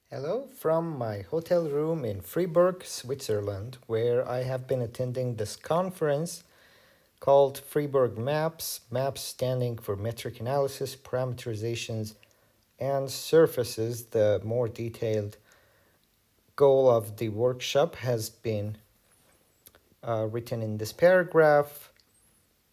Hello from my hotel room in Fribourg, Switzerland, where I have been attending this conference called Fribourg MAPS, MAPS standing for metric analysis, parameterizations, and surfaces. The more detailed goal of the workshop has been written in this paragraph.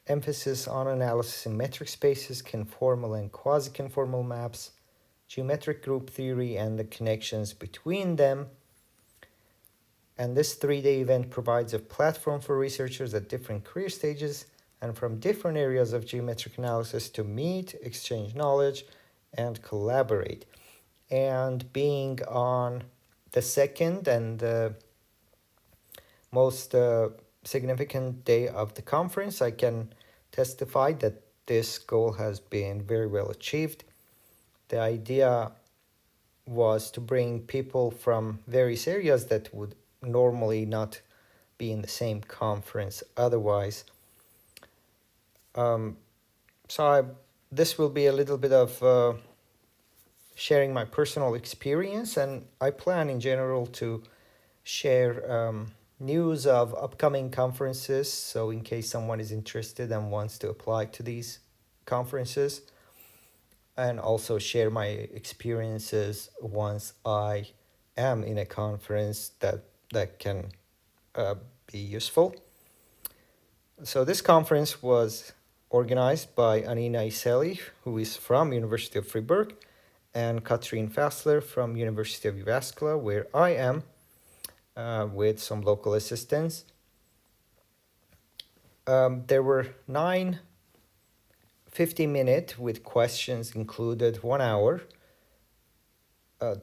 Emphasis on analysis in metric spaces, conformal and quasiconformal maps, geometric group theory and the connections between them. And this 3-day event provides a platform for researchers at different career stages and from different areas of geometric analysis to meet, exchange knowledge, and collaborate. And being on the second and the most significant day of the conference, I can testify that this goal has been very well achieved. The idea was to bring people from various areas that would normally not be in the same conference otherwise. Um, this will be a little bit of sharing my personal experience, and I plan in general to share news of upcoming conferences. So, in case someone is interested and wants to apply to these conferences, and also share my experiences once I am in a conference that can be useful. So this conference was organized by Anina Iseli, who is from University of Fribourg, and Katrin Fassler from University of Jyväskylä, where I am, with some local assistance. There were 9 50-minute with questions included 1 hour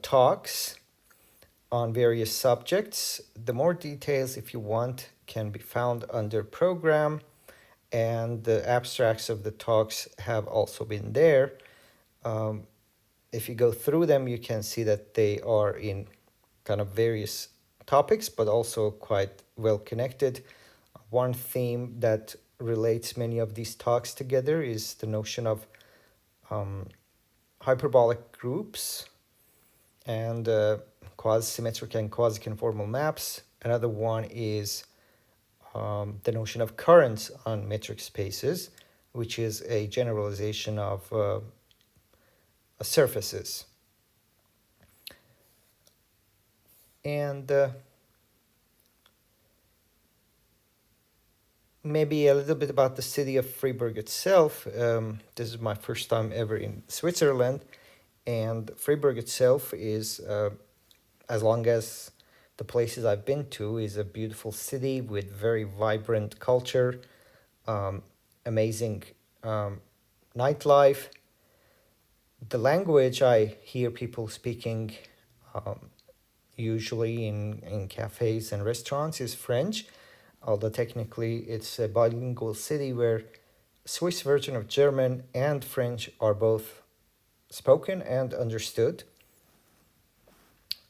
talks on various subjects. The more details, if you want, can be found under program, and the abstracts of the talks have also been there. If you go through them, you can see that they are in kind of various topics, but also quite well connected. One theme that relates many of these talks together is the notion of hyperbolic groups and quasi-symmetric and quasi-conformal maps. Another one is the notion of currents on metric spaces, which is a generalization of surfaces. And maybe a little bit about the city of Fribourg itself. This is my first time ever in Switzerland, and Fribourg itself is, as long as the places I've been to, is a beautiful city with very vibrant culture, amazing nightlife. The language I hear people speaking usually in cafes and restaurants is French, although technically it's a bilingual city where Swiss version of German and French are both spoken and understood.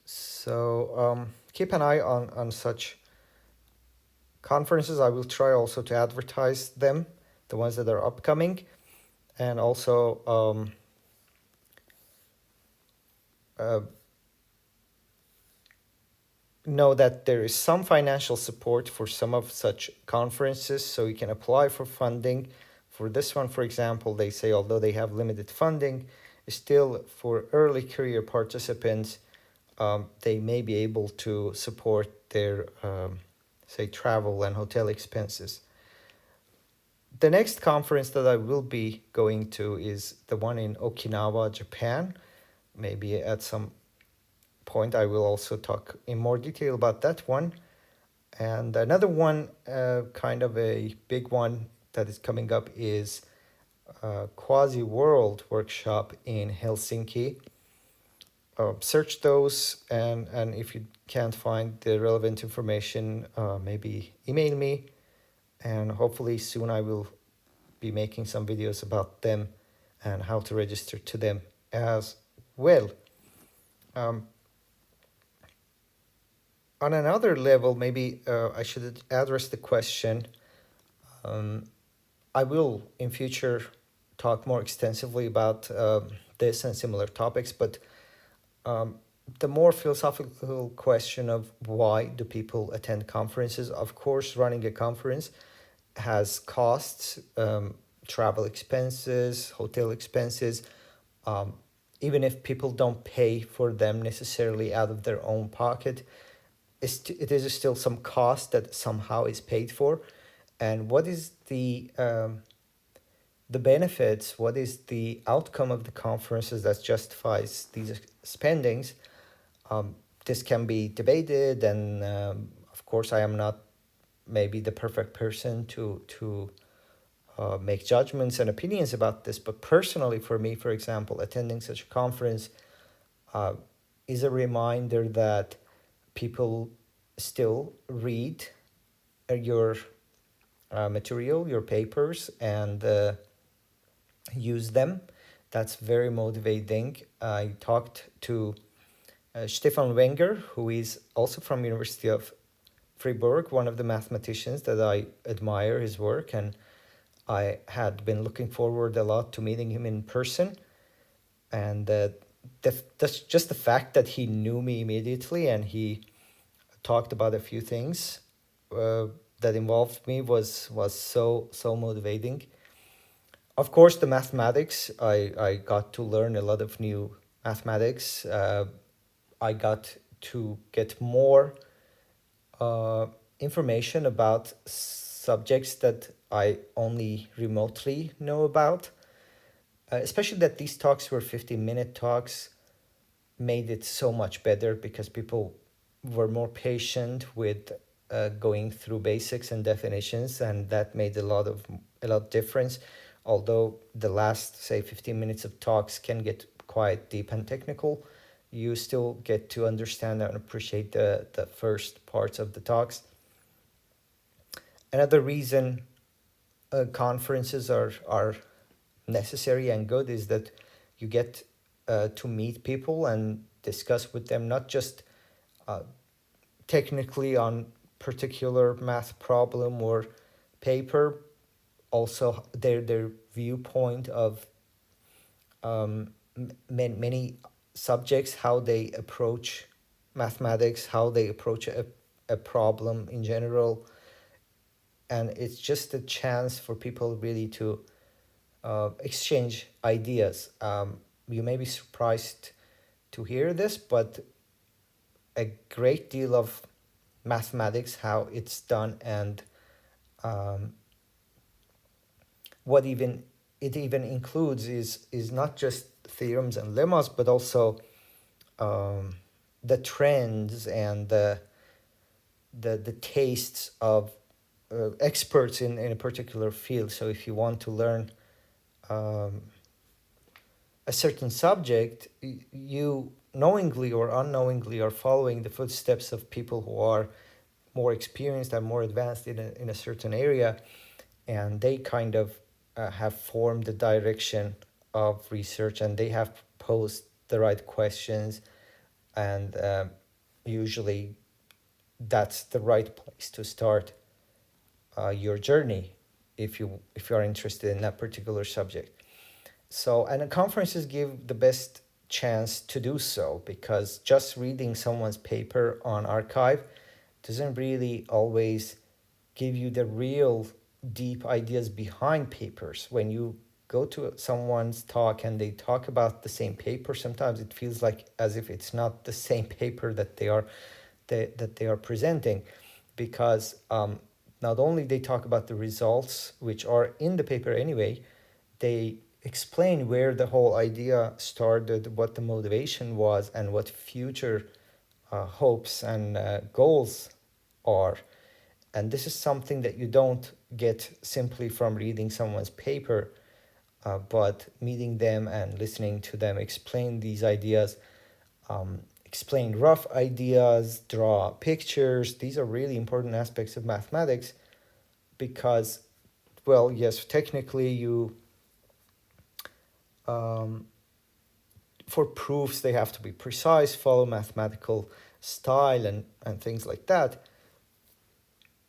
So keep an eye on such conferences. I will try also to advertise them, the ones that are upcoming, and also know that there is some financial support for some of such conferences, so you can apply for funding. For this one, for example, they say although they have limited funding, still for early career participants, they may be able to support their, say, travel and hotel expenses. The next conference that I will be going to is the one in Okinawa, Japan. Maybe at some point I will also talk in more detail about that one. And another one, kind of a big one that is coming up, is Quasi World Workshop in Helsinki. Search those, and if you can't find the relevant information, maybe email me, and hopefully soon I will be making some videos about them and how to register to them as well. On another level, maybe I should address the question. I will in future talk more extensively about this and similar topics, but the more philosophical question of why do people attend conferences. Of course, running a conference has costs, travel expenses, hotel expenses. Um, Even if people don't pay for them necessarily out of their own pocket, it is still some cost that somehow is paid for. And what is the benefits? What is the outcome of the conferences that justifies these spendings? Um, this can be debated, and of course, I am not maybe the perfect person to make judgments and opinions about this. But personally, for me, for example, attending such a conference uh, is a reminder that people still read your material, your papers, and use them. That's very motivating. I talked to Stefan Wenger, who is also from University of Fribourg, one of the mathematicians that I admire his work, and I had been looking forward a lot to meeting him in person. And that's just the fact that he knew me immediately and he talked about a few things uh, that involved me was so motivating. Of course, the mathematics, I got to learn a lot of new mathematics. I got to get more uh, information about subjects that I only remotely know about. Especially that these talks were 15-minute talks made it so much better because people were more patient with going through basics and definitions, and that made a lot of difference. Although the last, say, 15 minutes of talks can get quite deep and technical, you still get to understand and appreciate the first parts of the talks. Another reason conferences are necessary and good is that you get to meet people and discuss with them not just uh, technically on particular math problem or paper, also their viewpoint of many subjects, how they approach mathematics, how they approach a problem in general. And it's just a chance for people really to exchange ideas. You may be surprised to hear this, but a great deal of mathematics, how it's done, and um, what even includes is not just theorems and lemmas, but also um, the trends and the tastes of experts in a particular field. So if you want to learn um, a certain subject, you knowingly or unknowingly are following the footsteps of people who are more experienced and more advanced in a certain area, and they kind of have formed the direction of research, and they have posed the right questions, and usually that's the right place to start your journey if you are interested in that particular subject. So, and the conferences give the best chance to do so, because just reading someone's paper on archive doesn't really always give you the real deep ideas behind papers. When you go to someone's talk and they talk about the same paper, sometimes it feels like as if it's not the same paper that they are presenting, because not only they talk about the results which are in the paper anyway, they explain where the whole idea started, what the motivation was, and what future hopes and goals are. And this is something that you don't get simply from reading someone's paper, but meeting them and listening to them explain these ideas, explain rough ideas, draw pictures. These are really important aspects of mathematics because, well, yes, technically you, um, for proofs, they have to be precise, follow mathematical style and things like that,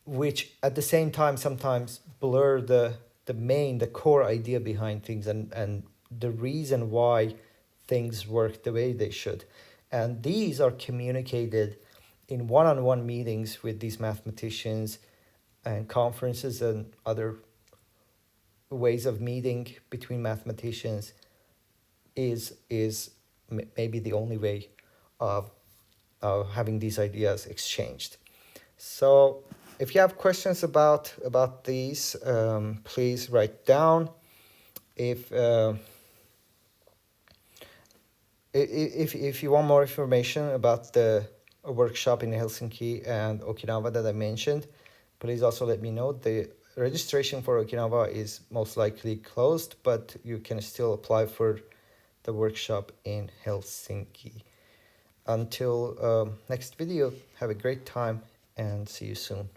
which at the same time sometimes blur the core idea behind things and the reason why things work the way they should. And these are communicated in one-on-one meetings with these mathematicians and conferences and other ways of meeting between mathematicians is maybe the only way of having these ideas exchanged. So if you have questions about these, please write down. If if you want more information about the workshop in Helsinki and Okinawa that I mentioned, please also let me know. The registration for Okinawa is most likely closed, but you can still apply for the workshop in Helsinki. Until next video, have a great time and see you soon.